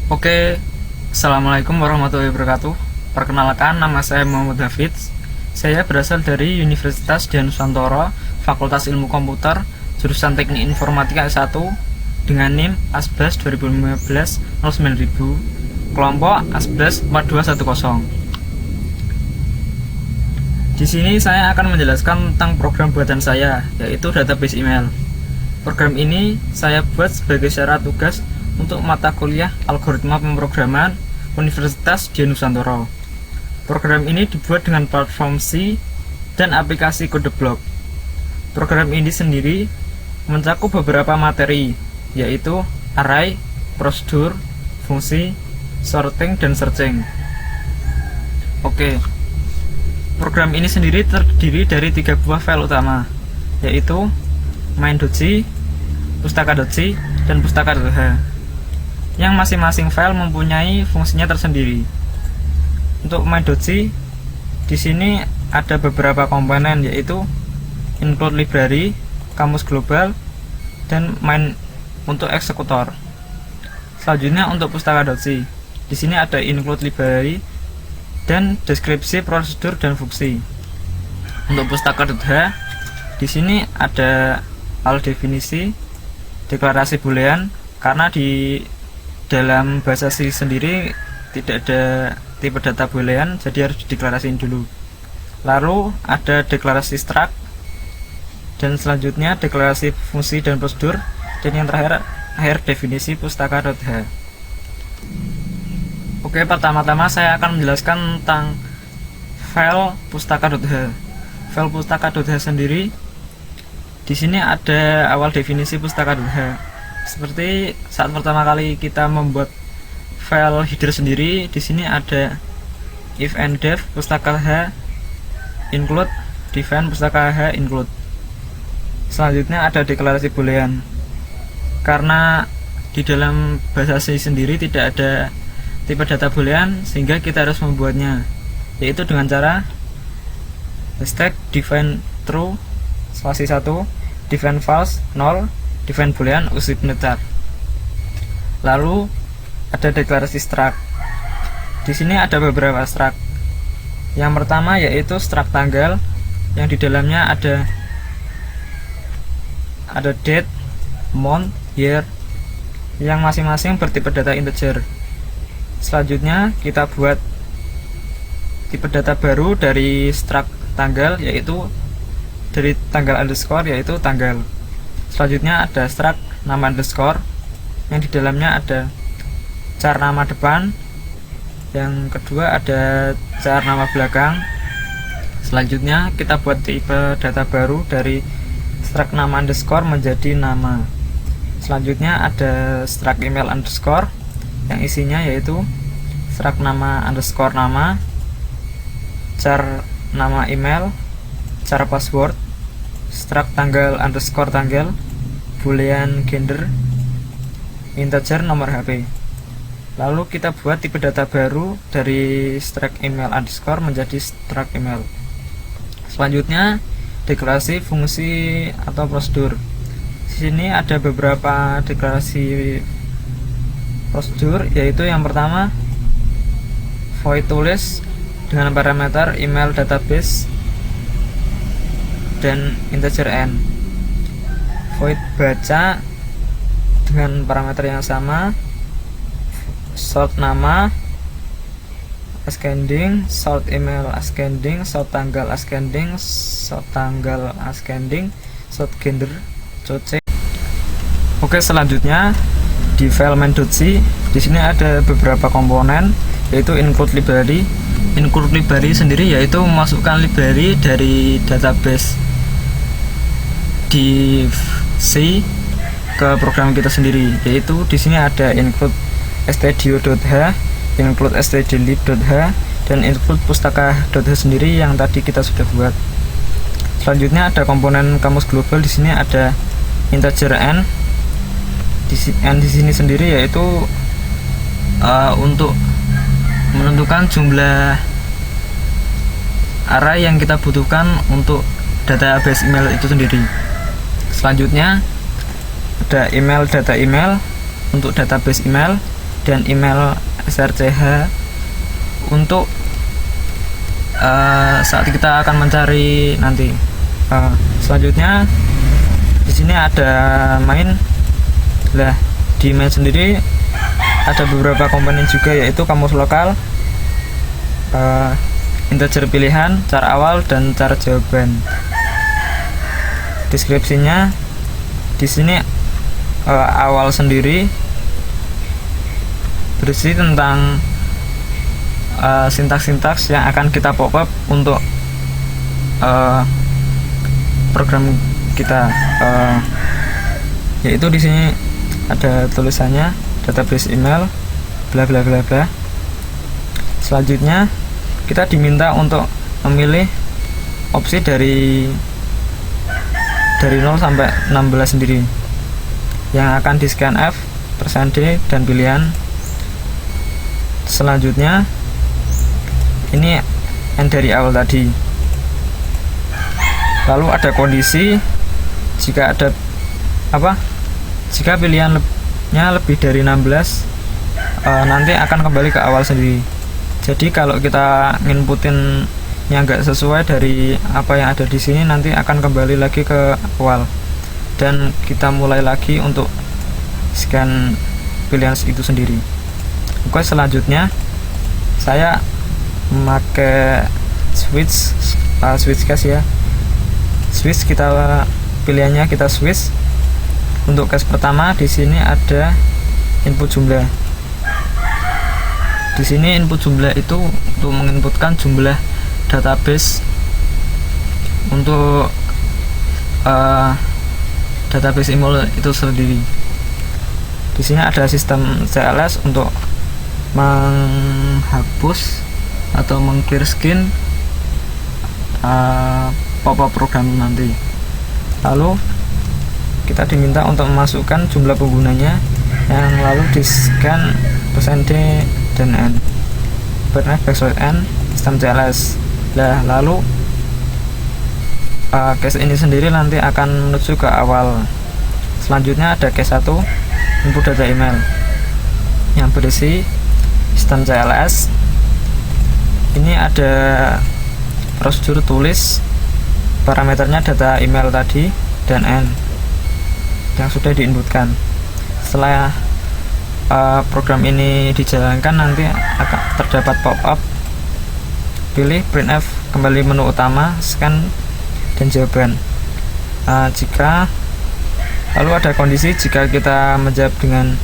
Oke, Assalamualaikum warahmatullahi wabarakatuh. Perkenalkan, nama saya Muhammad Hafidz. Saya berasal dari Universitas Dian Nusantara, Fakultas Ilmu Komputer, jurusan Teknik Informatika S1, dengan NIM ASBAS 2015 09000, kelompok ASBAS 4210. Di sini saya akan menjelaskan tentang program buatan saya, yaitu database email. Program ini saya buat sebagai syarat tugas untuk mata kuliah Algoritma Pemrograman Universitas Dian Nusantara. Program ini dibuat dengan platform C dan aplikasi kode blok. Program ini sendiri mencakup beberapa materi, yaitu array, prosedur, fungsi, sorting, dan searching. Oke, program ini sendiri terdiri dari 3 buah file utama, yaitu main.c, pustaka.c, dan pustaka.h, yang masing-masing file mempunyai fungsinya tersendiri. Untuk main.c, di sini ada beberapa komponen, yaitu include library, kamus global, dan main untuk eksekutor. Selanjutnya untuk pustaka.c, di sini ada include library dan deskripsi prosedur dan fungsi. Untuk pustaka.h, di sini ada file definisi, deklarasi boolean, karena di dalam bahasa C sendiri tidak ada tipe data boolean, jadi harus dideklarasiin dulu. Lalu ada deklarasi struct, dan selanjutnya deklarasi fungsi dan prosedur, dan yang terakhir definisi pustaka.h. Oke, pertama-tama saya akan menjelaskan tentang file pustaka.h. File pustaka.h sendiri, di sini ada awal definisi pustaka.h. Seperti saat pertama kali kita membuat file header sendiri, di sini ada if and def pustaka.h include, define pustaka.h include. Selanjutnya ada deklarasi boolean. Karena di dalam bahasa C sendiri tidak ada tipe data boolean, sehingga kita harus membuatnya, yaitu dengan cara hashtag define true spasi 1, define false 0, define boolean usip netar. Lalu ada deklarasi struct. Di sini ada beberapa struct. Yang pertama yaitu struct tanggal, yang di dalamnya ada date, month, year, yang masing-masing bertipe data integer. Selanjutnya kita buat tipe data baru dari struct tanggal, yaitu dari tanggal underscore, yaitu tanggal. Selanjutnya ada struct nama underscore, yang di dalamnya ada char nama depan. Yang kedua ada char nama belakang. Selanjutnya kita buat tipe data baru dari struct nama underscore menjadi nama. Selanjutnya ada struct email underscore, yang isinya yaitu struct nama underscore nama, char nama email, char password, struct tanggal underscore tanggal, boolean gender, integer nomor HP. Lalu kita buat tipe data baru dari struct email underscore menjadi struct email. Selanjutnya deklarasi fungsi atau prosedur. Di sini ada beberapa deklarasi prosedur, yaitu yang pertama void tulis dengan parameter email database dan integer n. Void baca dengan parameter yang sama, sort nama ascending, sort email ascending, sort tanggal ascending, sort gender coce. Oke, selanjutnya di file main.c, di sini ada beberapa komponen, yaitu include library. Include library sendiri yaitu memasukkan library dari database di C ke program kita sendiri, yaitu di sini ada include stdio.h, include stdlib.h, dan include pustaka.h sendiri yang tadi kita sudah buat. Selanjutnya ada komponen kamus global. Di sini ada integer n. Di sini sendiri yaitu untuk menentukan jumlah array yang kita butuhkan untuk database email itu sendiri. Selanjutnya ada email data email untuk database email, dan email SRCH untuk saat kita akan mencari nanti. Selanjutnya di sini ada main. Lah, di main sendiri ada beberapa komponen juga, yaitu kamus lokal, integer pilihan, cara awal dan cara jawaban. Deskripsinya di sini awal sendiri berisi tentang sintaks-sintaks yang akan kita pop up untuk program kita, yaitu di sini ada tulisannya database email bla bla bla bla. Selanjutnya kita diminta untuk memilih opsi dari 0 sampai 16 sendiri yang akan di scanf, %d dan pilihan. Selanjutnya ini n dari awal tadi. Lalu ada kondisi, jika ada jika pilihannya lebih dari 16 nanti akan kembali ke awal sendiri. Jadi kalau kita nginputin yang enggak sesuai dari apa yang ada di sini, nanti akan kembali lagi ke awal dan kita mulai lagi untuk scan pilihan itu sendiri. Oke, selanjutnya saya memakai switch case ya. Switch, kita pilihannya kita switch. Untuk case pertama di sini ada input jumlah. Di sini input jumlah itu untuk menginputkan jumlah database untuk database email itu sendiri. Di sini ada sistem CLS untuk menghapus atau meng-clear skin pop-up program nanti. Lalu kita diminta untuk memasukkan jumlah penggunanya yang lalu di scan %d dan n, n sistem CLS. Nah, lalu case ini sendiri nanti akan menuju ke awal. Selanjutnya ada case 1, input data email yang berisi sistem CLS. Ini ada prosedur tulis, parameternya data email tadi dan n yang sudah diinputkan. Setelah program ini dijalankan, nanti akan terdapat pop-up pilih printf, kembali menu utama, scan dan jawaban. Jika lalu ada kondisi, jika kita menjawab dengan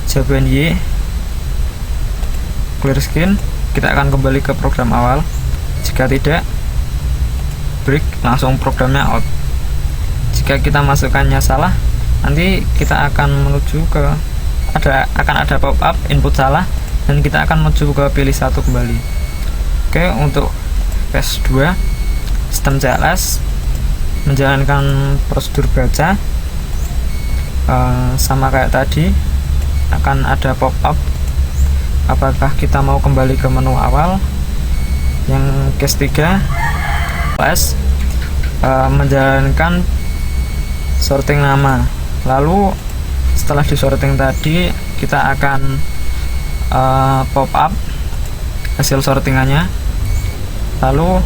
jawaban Y, clear skin, kita akan kembali ke program awal. Jika tidak, break, langsung programnya out. Jika kita masukkannya salah, nanti kita akan menuju ke akan ada pop-up input salah dan kita akan menuju ke pilih satu kembali. Oke, untuk case 2, sistem CLS menjalankan prosedur baca, sama kayak tadi, akan ada pop-up apakah kita mau kembali ke menu awal. Yang case 3, CLS menjalankan sorting nama. Lalu setelah disorting tadi, kita akan pop up hasil sortingannya. Lalu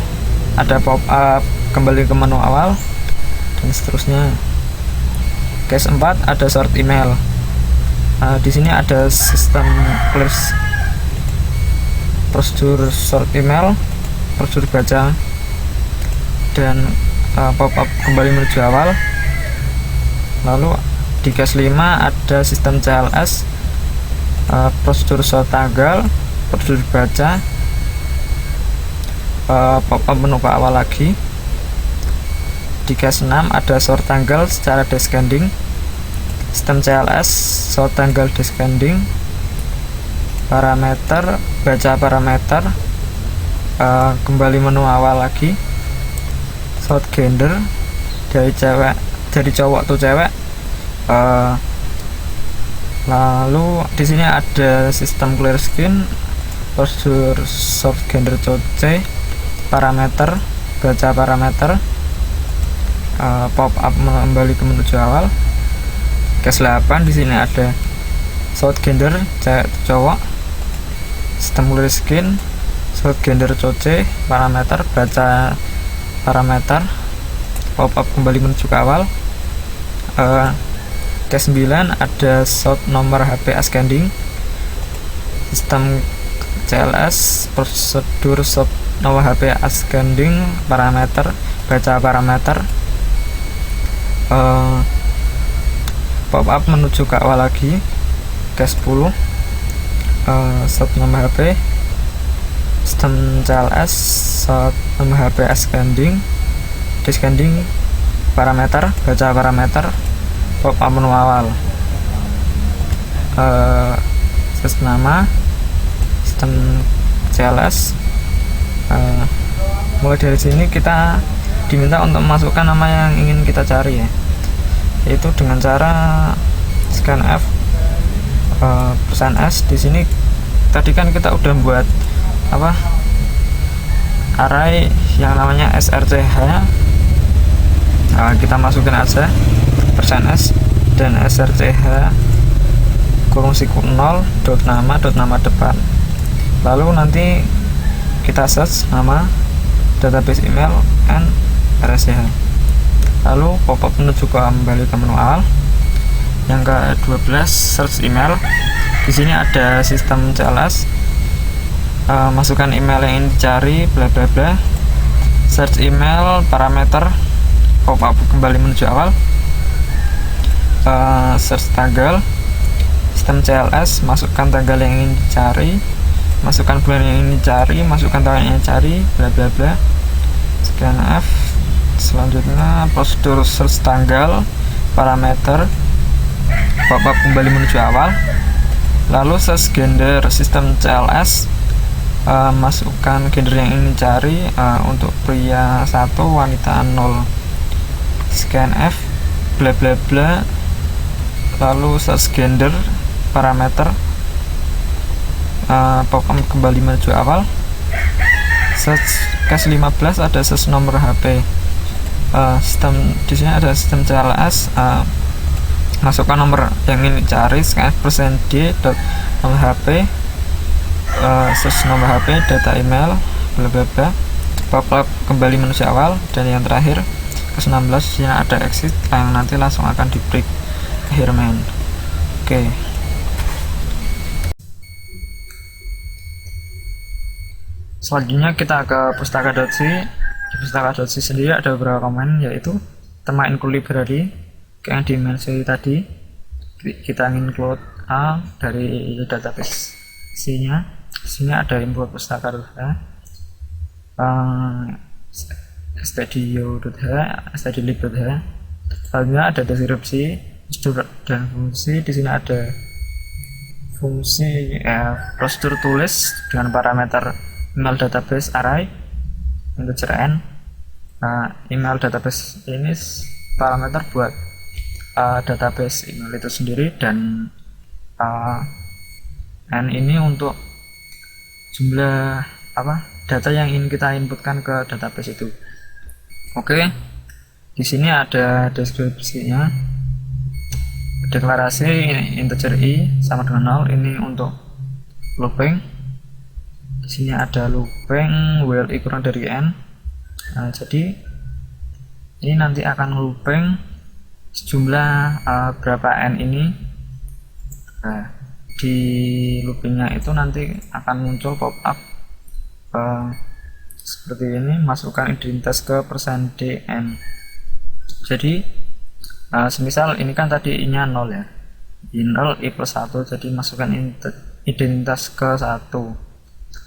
ada pop up kembali ke menu awal dan seterusnya. Case 4 ada sort email. Di sini ada sistem clears, prosedur sort email, prosedur baca dan pop up kembali menuju awal. Lalu di case 5 ada sistem CLS, prosedur sort tanggal, prosedur baca, pop up menu ke awal lagi. Di case 6 ada sort tanggal secara descending, sistem CLS sort tanggal descending, parameter baca parameter, kembali menu awal lagi, sort gender dari cowok atau cewek. Lalu di sini ada sistem clear skin, prosedur sort gender C, parameter baca parameter, pop up kembali ke menuju awal. Case 8 di sini ada South gender cewek cowok, sistem clear skin, South gender coce, parameter baca parameter, pop up kembali menuju ke awal. Case 9 ada South nomor HP ascending, sistem CLS, prosedur South nomor HP ascending, parameter baca parameter, pop up menuju ke awal lagi. Case 10 South nomor HP, sistem CLS, South nomor HP ascending, descending, parameter baca parameter, pop up menu awal. Nama sistem CLS. Mulai dari sini kita diminta untuk memasukkan nama yang ingin kita cari ya, yaitu dengan cara scanf %s. Di sini tadi kan kita udah buat array yang namanya srch. Kita masukin aja %s dan srch kurung siku 0 nama depan. Lalu nanti kita search nama, database email, and rsh. Lalu pop up menuju kembali ke menu awal. Yang ke-12 search email. Di sini ada sistem CLS, masukkan email yang ingin dicari, bla bla bla. Search email, parameter, pop up kembali menuju awal. Search tanggal, sistem CLS, masukkan tanggal yang ingin dicari, masukkan bulan yang ingin dicari, masukkan tahun yang ingin dicari, bla bla bla. Scanf. Selanjutnya prosedur search tanggal, parameter, pop up kembali menuju awal. Lalu search gender, sistem CLS, masukkan gender yang ingin dicari, untuk pria 1, wanita 0. Scanf, bla bla bla. Lalu search gender, parameter, pop up kembali menuju awal. Search case 15 ada search nomor HP. Sistem di sini ada sistem CLS, masukkan nomor yang ingin dicari, scanf %d nomor HP, search nomor HP, data email, bla bla bla, pop up kembali menuju awal. Dan yang terakhir ke 16 di sini ada exit yang nanti langsung akan di break akhir main. Oke. Selanjutnya kita ke pustaka.c. Di pustaka.c sendiri ada beberapa komen, yaitu tema include library kayak yang dimensi tadi. Kita ingin include A dari database C-nya. Di sini ada import pustaka stdio.h, stdlib.h. Selanjutnya ada deskripsi, prosedur dan fungsi. Di sini ada fungsi prosedur tulis dengan parameter email database array integer n. Email database ini parameter buat database email itu sendiri, dan n ini untuk jumlah data yang ingin kita inputkan ke database itu. Oke, di sini ada deskripsinya. Deklarasi integer i sama dengan 0, ini untuk looping. Di sini ada looping while i kurang dari n. Jadi ini nanti akan looping sejumlah berapa n ini. Di loopingnya itu nanti akan muncul pop up seperti ini, masukkan identitas ke %dn. Jadi semisal ini kan tadi i nya 0 ya, i 0 i plus 1, jadi masukkan identitas ke 1.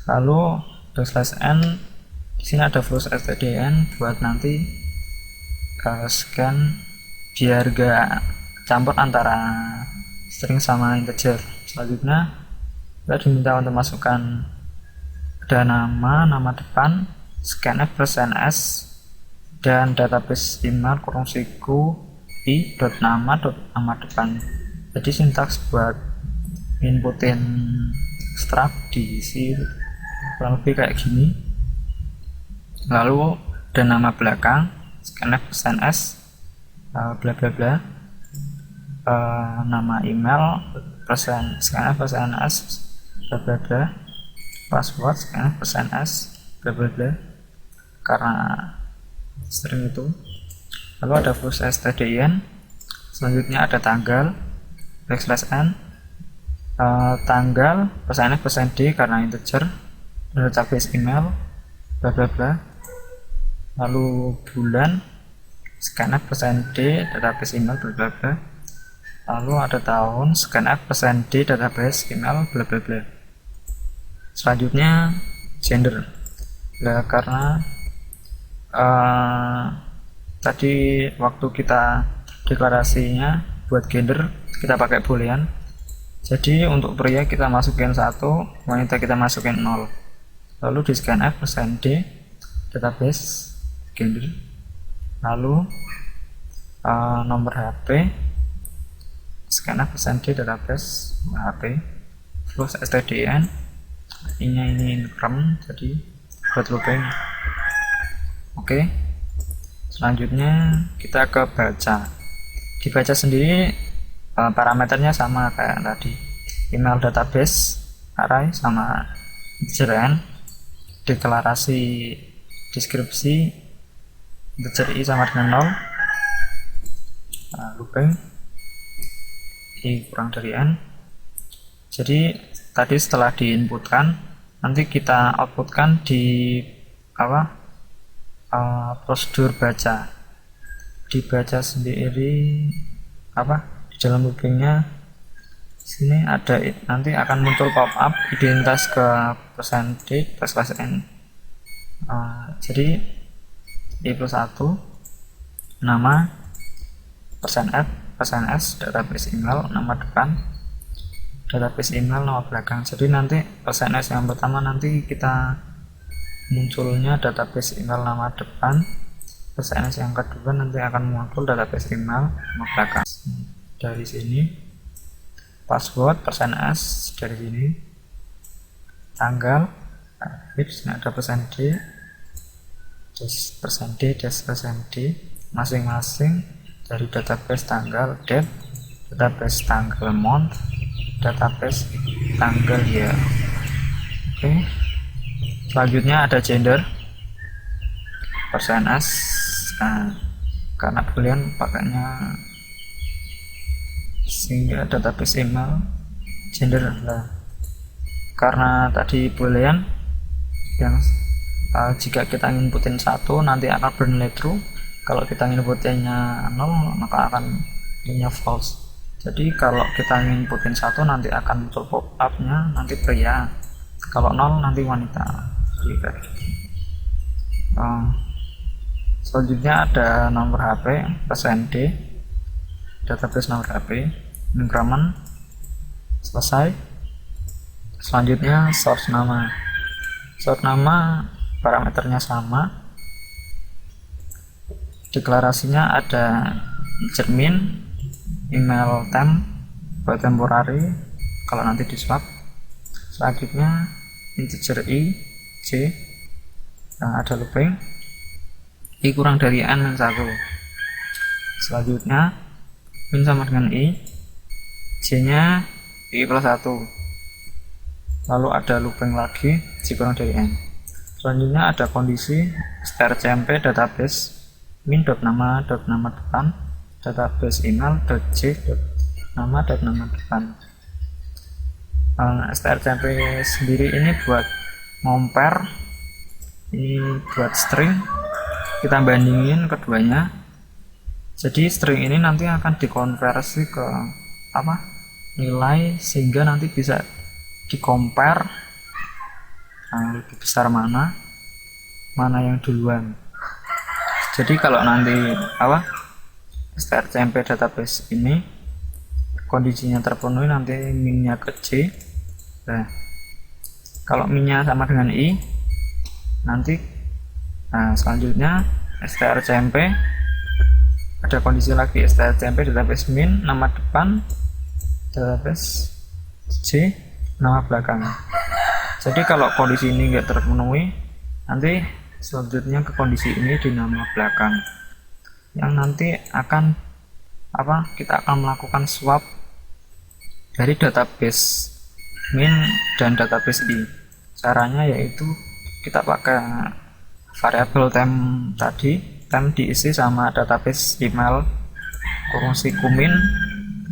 Lalu /n, di sini ada flow stdn buat nanti scan biar gak campur antara string sama integer. Selanjutnya kita diminta untuk masukkan ada nama depan, scanf %s, dan database email kurung siku i.nama depan. Jadi sintaks buat inputin struct diisi kurang lebih kayak gini. Lalu dan nama belakang, scanf %s, bla bla bla, nama email, scanf persen s bla bla bla, password scanf persen s bla bla bla, karena string itu. Lalu ada push stdin, selanjutnya ada tanggal \n, tanggal persen f persen d karena integer, database email bla bla bla, lalu bulan scanf persen d database email bla bla bla, lalu ada tahun scanf persen d database email bla bla bla. Selanjutnya gender, nah, karena tadi waktu kita deklarasinya buat gender kita pakai boolean, jadi untuk pria kita masukin 1, wanita kita masukin 0. Lalu di scanf persen d database gender, lalu nomor HP scanf persen d database HP, plus stdin, ini increment, jadi buat looping. Oke, selanjutnya kita ke baca. Dibaca sendiri parameternya sama kayak tadi, email database array sama integer n, deklarasi deskripsi integer i sama dengan 0, looping i kurang dari n. Jadi tadi setelah diinputkan, nanti kita outputkan di prosedur baca. Dibaca sendiri di dalam loopingnya sini ada, nanti akan muncul pop up identitas ke %d + n. Jadi i plus 1 nama %f %s database email, nama depan database email, nama belakang. Jadi nanti %s yang pertama nanti kita munculnya database email nama depan, %s yang kedua nanti akan muncul database email nama belakang. Dari sini password %s, dari sini tanggal ada %d %d masing-masing dari database tanggal date, database tanggal month, database tanggal year. Oke. Selanjutnya ada gender %s, karena boolean pakainya sehingga database email gender lah. Karena tadi boolean yang jika kita inputin 1 nanti akan bernilai true, kalau kita inputinnya 0 maka akan nilainya false. Jadi kalau kita inputin 1 nanti akan muncul pop up nya nanti pria, kalau 0 nanti wanita. Selanjutnya ada nomor HP %d database nomor HP, increment, selesai. Selanjutnya source nama parameternya sama, deklarasinya ada min, email temp buat temporary kalau nanti di swap. Selanjutnya integer i, j, ada looping i kurang dari n 1. Selanjutnya min sama dengan i, j nya i plus 1, lalu ada looping lagi j kurang dari n. Selanjutnya ada kondisi strcmp database min.nama depan, database email .j nama depan. strcmp sendiri ini buat compare, ini buat string, kita bandingin keduanya. Jadi string ini nanti akan dikonversi ke nilai, sehingga nanti bisa di-compare lebih besar mana yang duluan. Jadi kalau nanti strcmp database ini kondisinya terpenuhi, nanti minnya ke j. Nah, kalau minnya sama dengan i, nanti selanjutnya strcmp ada kondisi lagi, strcmp database min nama depan, database j nama belakang. Jadi kalau kondisi ini enggak terpenuhi, nanti selanjutnya ke kondisi ini di nama belakang, yang nanti akan kita akan melakukan swap dari database min dan database i. Caranya yaitu kita pakai variabel temp tadi, temp diisi sama database email kurung siku min,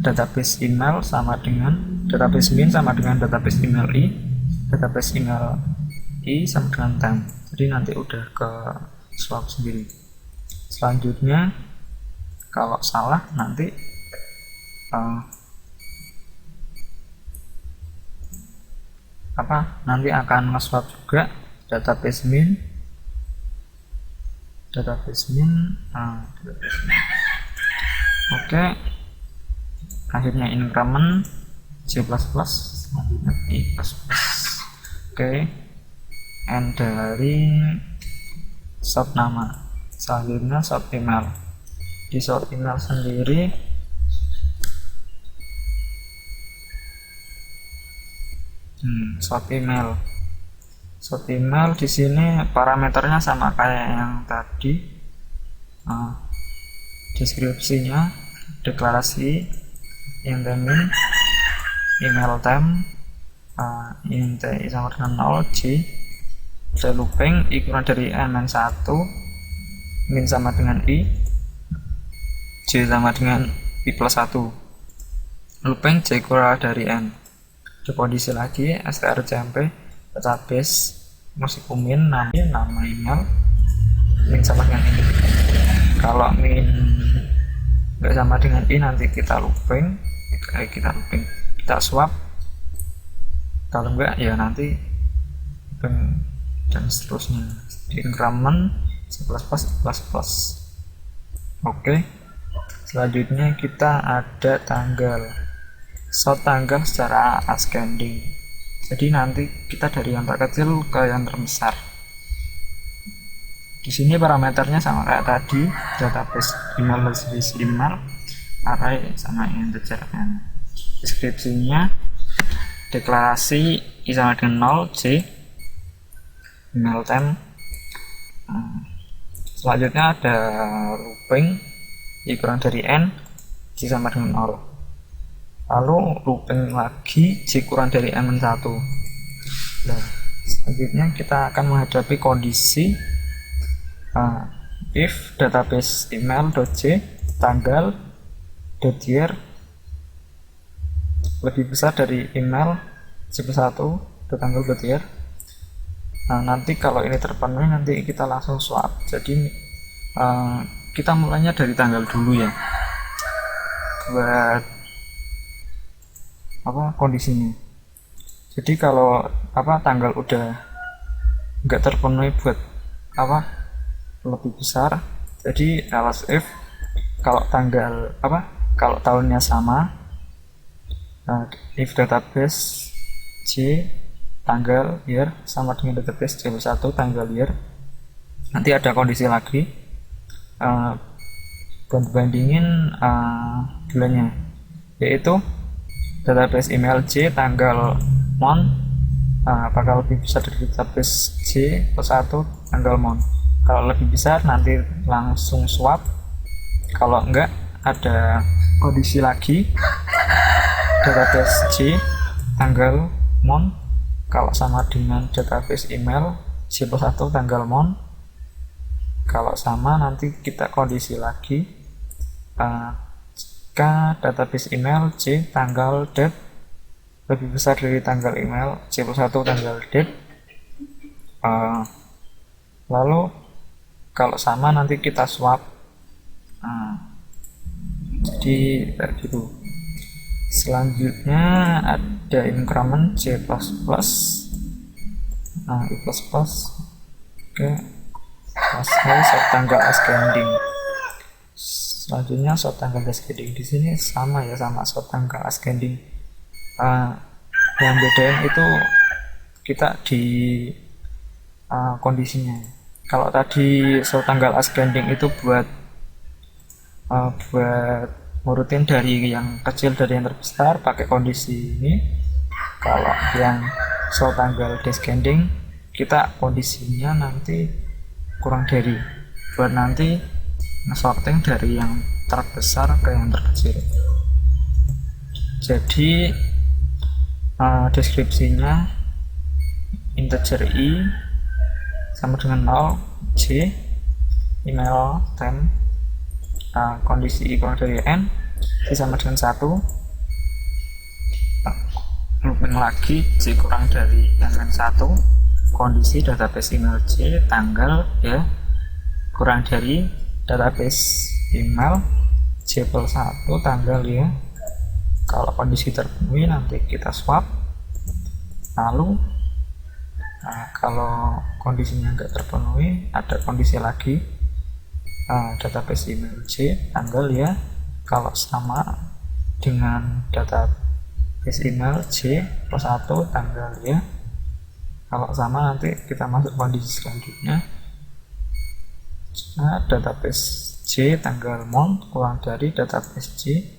database email sama dengan database min sama dengan database email i, database email i sama dengan temp. Jadi nanti udah ke swap sendiri. Selanjutnya kalau salah nanti nanti akan nge-swap juga database min. Oke, akhirnya increment C++, selanjutnya I++. Oke, and dari sort nama, selanjutnya sort email. Di sort email sendiri sort email di sini parameternya sama kayak yang tadi. Deskripsinya deklarasi int min, email temp, int i sama dengan 0, j, ada looping i kurang dari n-1, min sama dengan i, j sama dengan i plus 1, looping j kurang dari n. Di kondisi lagi strcmp database musiku min, nama email, min sama dengan ini. Kalau min nggak sama dengan i nanti kita looping, kita swap. Kalau enggak ya nanti looping dan seterusnya. Di increment C++. Oke, selanjutnya kita ada tanggal, sort tanggal secara ascending. Jadi nanti kita dari yang terkecil ke yang terbesar. Di sini parameternya sama kayak tadi, database email, array sama integer n. Deskripsinya deklarasi i sama dengan 0, j, email temp. Selanjutnya ada looping i kurang dari n, j sama dengan 0. Lalu looping lagi j kurang dari n-1. Nah, selanjutnya kita akan menghadapi kondisi if database email.j tanggal.year lebih besar dari email j+1 tanggal.year. Nah, nanti kalau ini terpenuhi nanti kita langsung swap. Jadi kita mulainya dari tanggal dulu ya, buat kondisinya. Jadi kalau tanggal udah nggak terpenuhi buat lebih besar, jadi else if kalau tanggal kalau tahunnya sama, if database j tanggal year sama dengan database j+1 tanggal year, nanti ada kondisi lagi bandingin bulannya, yaitu database email j tanggal month bakal lebih besar dari database j+1 tanggal month. Kalau lebih besar nanti langsung swap. Kalau enggak ada kondisi lagi, database j tanggal month kalau sama dengan database email j+1 tanggal month. Kalau sama nanti kita kondisi lagi, jika database email j tanggal date lebih besar dari tanggal email j+1 tanggal date. Lalu kalau sama nanti kita swap. Jadi kayak gitu. Selanjutnya ada increment C++, I++. Oke, sort tanggal ascending. Selanjutnya sort tanggal ascending. Di sini sama ya, sama sort tanggal ascending. Yang bedain itu kita di kondisinya. Kalau tadi sort tanggal ascending itu buat ngurutin dari yang kecil dari yang terbesar pakai kondisi ini. Kalau yang sort tanggal descending kita kondisinya nanti kurang dari, buat nanti nge-sorting dari yang terbesar ke yang terkecil. Jadi Deskripsinya integer i sama dengan 0, j, email temp, kondisi i kurang dari n, j sama dengan 1, looping lagi j kurang dari n min 1, kondisi database email j, tanggal ya kurang dari database email j plus 1, tanggal ya. Kalau kondisi terpenuhi nanti kita swap. Lalu kalau kondisinya enggak terpenuhi, ada kondisi lagi, database email j, tanggal ya. Kalau sama dengan database email j plus 1, tanggal ya. Kalau sama nanti kita masuk kondisi selanjutnya. Database j tanggal month kurang dari database j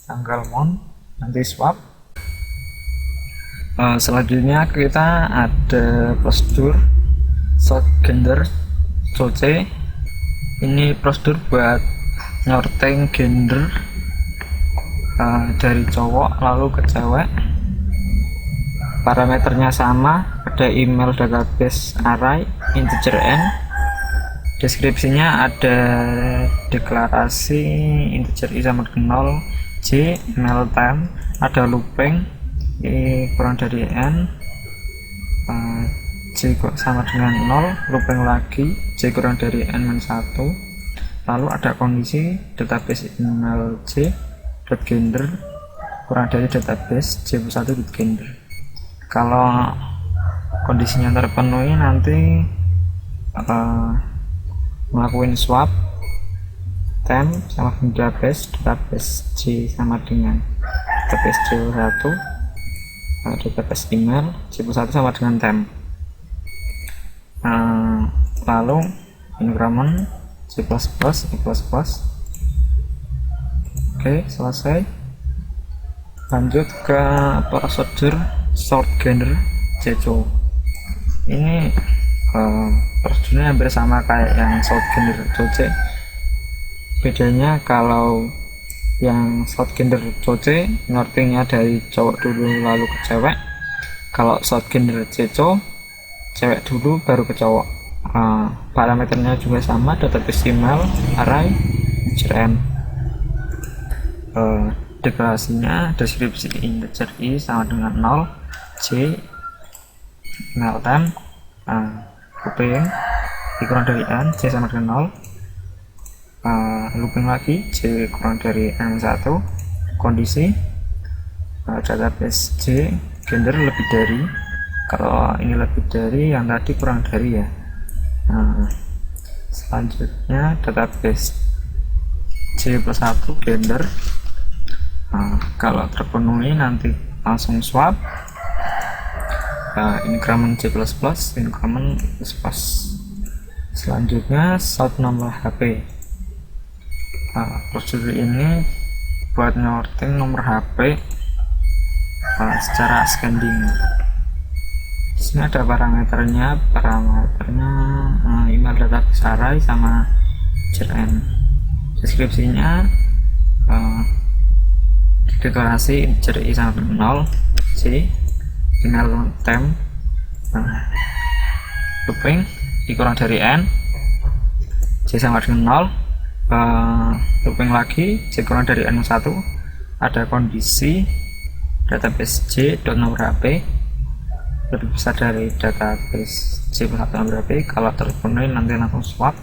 tanggal month, nanti swap. Selanjutnya kita ada prosedur sort gender coce. Ini prosedur buat nyorting gender dari cowok lalu ke cewek. Parameternya sama, ada email database array integer n. Deskripsinya ada deklarasi integer i sama dengan 0, j, email temp, ada looping i kurang dari n, j sama dengan 0, looping lagi j kurang dari n min 1, lalu ada kondisi database email j dot gender kurang dari database j plus 1 dot gender. Kalau kondisinya terpenuhi nanti ngelakuin swap temp sama dengan database j sama dengan database j plus 1, database email j plus 1 sama dengan temp. Lalu increment j plus plus i plus plus. Oke, selesai. Lanjut ke prosedur sort gender jeco. Ini prosedurnya hampir sama kayak yang sort gender coce. Bedanya kalau yang sort gender coce nyortingnya dari cowok dulu lalu ke cewek. Kalau sort gender jeco cewek dulu baru ke cowok. Parameternya juga sama, database email array integer n. Deklarasinya deskripsi integer i sama dengan 0, j, email temp, looping i kurang dari n, j sama dengan 0, looping lagi j kurang dari n 1, kondisi database j gender lebih dari, kalau ini lebih dari yang tadi kurang dari ya. Selanjutnya database j plus 1 gender, kalau terpenuhi nanti langsung swap. Increment j plus plus, increment plus plus. Selanjutnya sort nomor HP. Prosedur ini buat nyorting nomor HP secara ascending. Di sini ada parameternya email database array sama n. Deskripsinya deklarasi integer i sama dengan 0, j, email temp, looping i kurang dari n, j sama dengan 0, looping lagi j kurang dari n 1, ada kondisi database j dot nomor HP lebih besar dari database j plus 1 nomor HP. Kalau terpenuhi nanti langsung swap.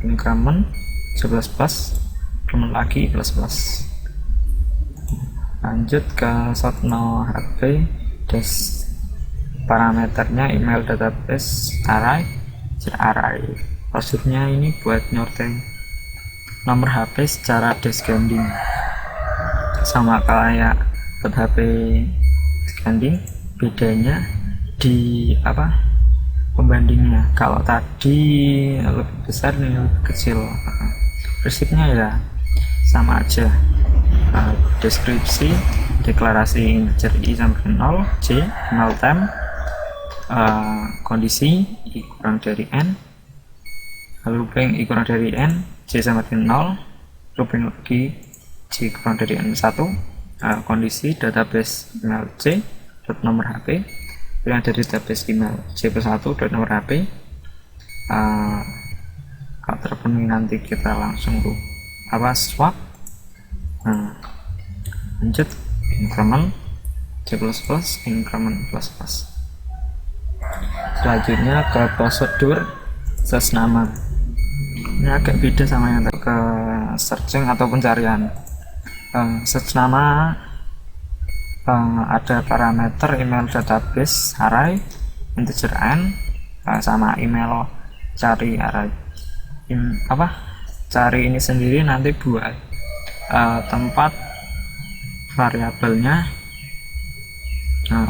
Increment j plus plus, increment lagi plus plus. Lanjut ke sort no HP. Parameternya email database array array. Prosedurnya ini buat nyorting nomor HP secara descending, sama kayak buat HP descending, bedanya di pembandingnya. Kalau tadi lebih besar nih lebih kecil, prinsipnya ya sama aja. Deskripsi deklarasi integer i sama dengan 0, j, email temp, kondisi i kurang dari n, looping i kurang dari n, j sama dengan 0, looping lagi j kurang dari n 1, kondisi database email C nomor HP yang dari database email C+1 nomor HP. Kalau terpenuhi nanti kita langsung swap. Lanjut increment C++ increment plus. Selanjutnya ke prosedur search nama. Ini agak beda sama yang ke searching atau pencarian. Search nama ada parameter email database array integer n sama email cari array. Cari ini sendiri nanti buat tempat variabelnya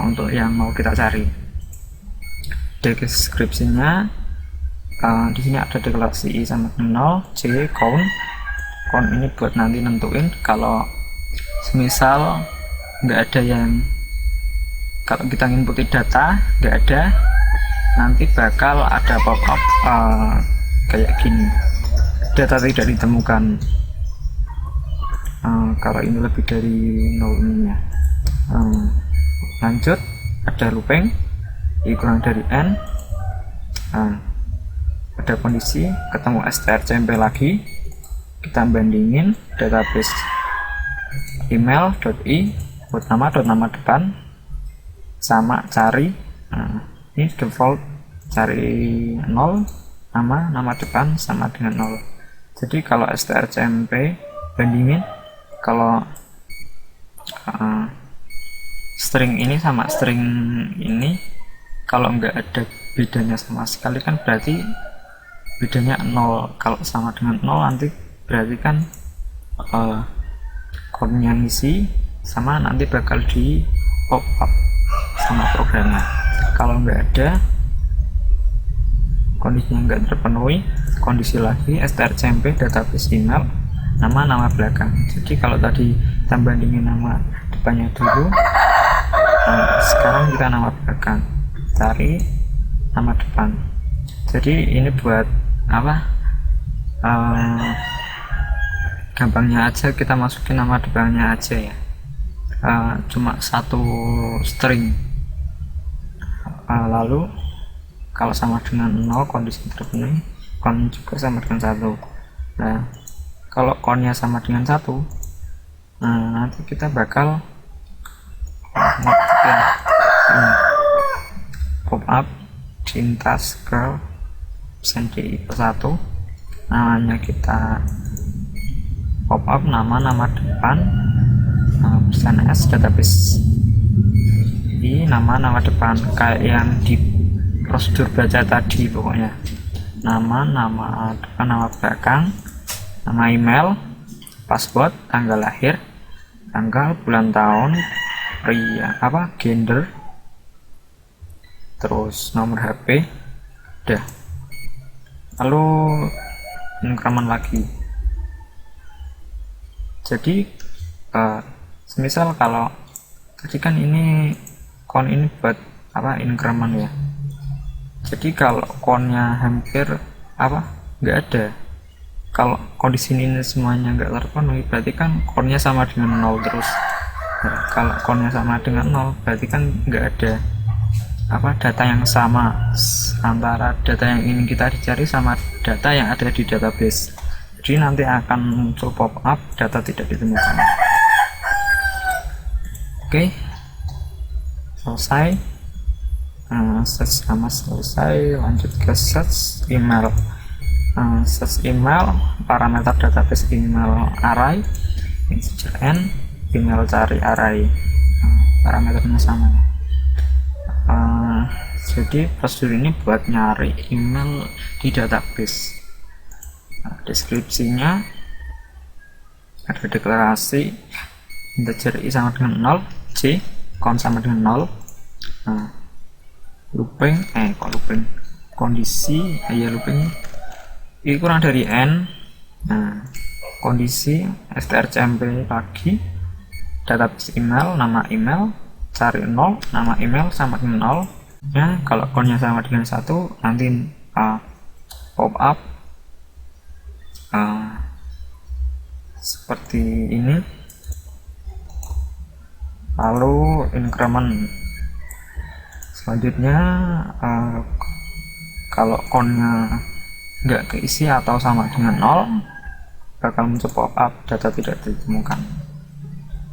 untuk yang mau kita cari. Deskripsinya di sini ada deklarasi i sama 0, c count ini buat nanti nentuin kalau semisal nggak ada yang, kalau kita inputin data nggak ada, nanti bakal ada pop up kayak gini, data tidak ditemukan. Kalau ini lebih dari 0 nya. Lanjut ada looping i kurang dari n. Ada kondisi ketemu strcmp lagi, kita bandingin database email.i buat nama depan sama cari. Ini default cari 0, nama depan sama dengan 0. Jadi kalau strcmp bandingin, kalau string ini sama string ini, kalau nggak ada bedanya sama sekali kan berarti bedanya 0. Kalau sama dengan 0 nanti berarti kan code-nya ngisi sama nanti bakal di pop up sama programnya. Kalau nggak ada, kondisinya nggak terpenuhi, kondisi lagi strcmp database email nama belakang. Jadi kalau tadi kita bandingin nama depannya dulu, sekarang kita nama belakang, cari nama depan. Jadi ini buat gampangnya aja kita masukin nama depannya aja ya, cuma satu string. Lalu kalau sama dengan 0 kondisi terpenuhi, count juga sama dengan 1. Nah kalau countnya sama dengan 1, nanti kita bakal pop up cintas girl sendiri per 1, namanya kita pop up nama depan pesan s database i nama depan kayak yang di prosedur baca tadi. Pokoknya nama depan, nama belakang, nama email, password, tanggal lahir, tanggal, bulan, tahun, pria, gender, terus nomor HP, udah. Lalu increment lagi. Jadi semisal kalau tadi kan ini count ini buat increment ya. Jadi kalau countnya hampir nggak ada, kalau kondisi ini semuanya nggak terpenuhi, berarti kan countnya sama dengan 0 terus. Nah, kalau countnya sama dengan 0 berarti kan nggak ada data yang sama antara data yang ingin kita dicari sama data yang ada di database. Jadi nanti akan muncul pop up data tidak ditemukan. Oke, selesai. Search nama selesai, lanjut ke search email. Search email, parameter database email array integer n, email cari array, parameternya sama. Jadi prosedur ini buat nyari email di database. Deskripsinya ada deklarasi integer i sama dengan 0, c count sama dengan 0. Looping kondisi looping i kurang dari n. Kondisi strcmp lagi database email, nama email, cari 0, nama email sama dengan 0. Kalau countnya sama dengan 1 nanti pop up seperti ini. lalu increment. Selanjutnya kalau countnya nggak keisi atau sama dengan 0, bakal muncul pop-up data tidak ditemukan.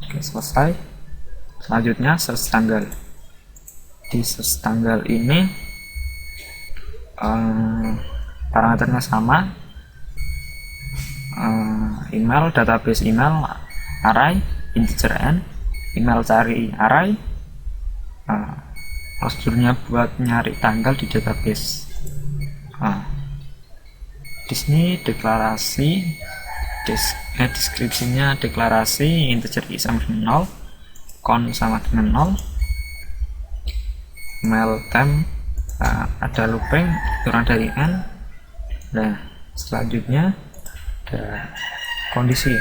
Oke, selesai. Selanjutnya search tanggal. Di search tanggal ini parameternya sama, email, database email, array, integer n, email cari array, prosedurnya buat nyari tanggal di database. Di sini deklarasi, deskripsinya deklarasi integer i sama dengan 0, count sama dengan 0, email time, ada looping kurang dari n. Nah, selanjutnya ada kondisi.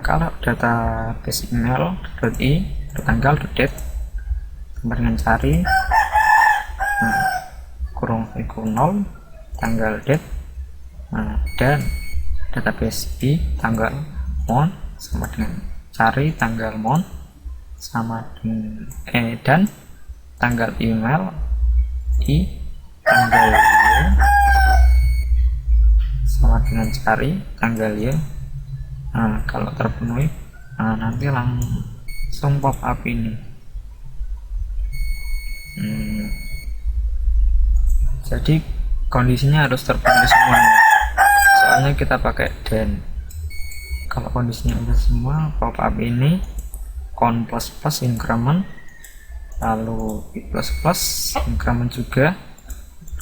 Kalau database email .i bertanggal .date sama dengan cari kurung 0 tanggal date, dan database i tanggal month sama dengan cari tanggal month sama dengan dan tanggal email i tanggal y sama dengan cari tanggal y. Kalau terpenuhi nanti langsung pop up ini. Jadi kondisinya harus terpenuhi semuanya, soalnya kita pakai then. Kalau kondisinya udah semua, pop up ini count plus plus increment, lalu i plus plus increment juga.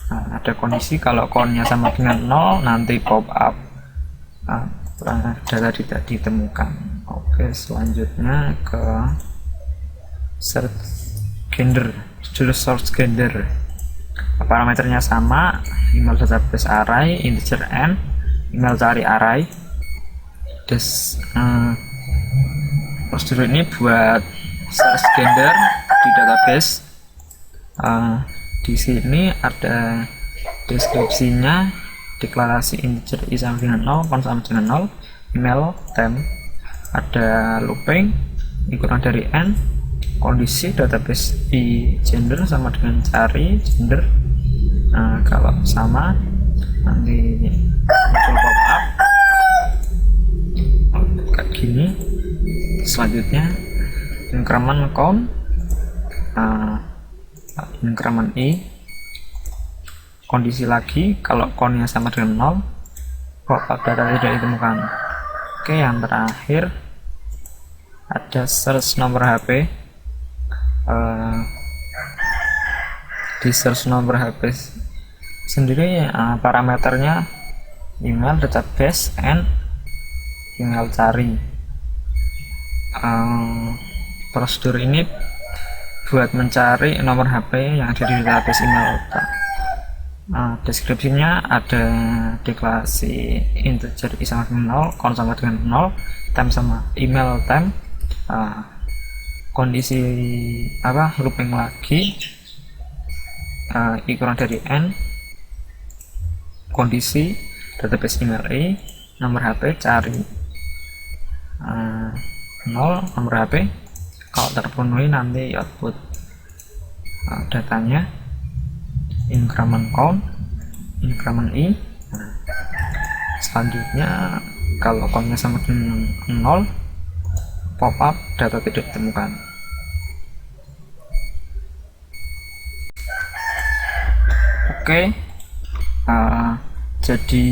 Ada kondisi kalau countnya sama dengan 0, nanti pop up data tidak ditemukan. Oke, selanjutnya ke search gender, judul source gender. Parameternya sama, email database array, integer n, email cari array. Prosedur ini buat search gender di database. Di sini ada deskripsinya, deklarasi integer i sama dengan 0, count sama dengan 0, email time, ada looping i kurang dari n, kondisi database i gender sama dengan cari gender. Kalau sama nanti muncul pop up kayak gini. Selanjutnya increment count, increment i, kondisi lagi kalau countnya sama dengan 0, pop up data tidak ditemukan. Oke, yang terakhir ada search nomor HP. Di search nomor HP sendiri parameternya email database and email cari. Prosedur ini buat mencari nomor HP yang ada di database email. Deskripsinya ada deklarasi integer i sama dengan 0, count sama dengan 0, time sama email time, kondisi looping lagi, i kurang dari n, kondisi database email i, nomor HP cari 0 nomor HP. Kalau terpenuhi nanti output datanya increment count, increment i. Selanjutnya kalau countnya sama dengan 0, pop up data tidak ditemukan. Oke, jadi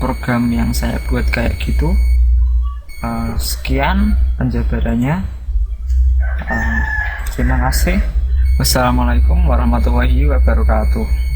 program yang saya buat kayak gitu. Sekian penjabarannya. Terima kasih. Wassalamualaikum warahmatullahi wabarakatuh.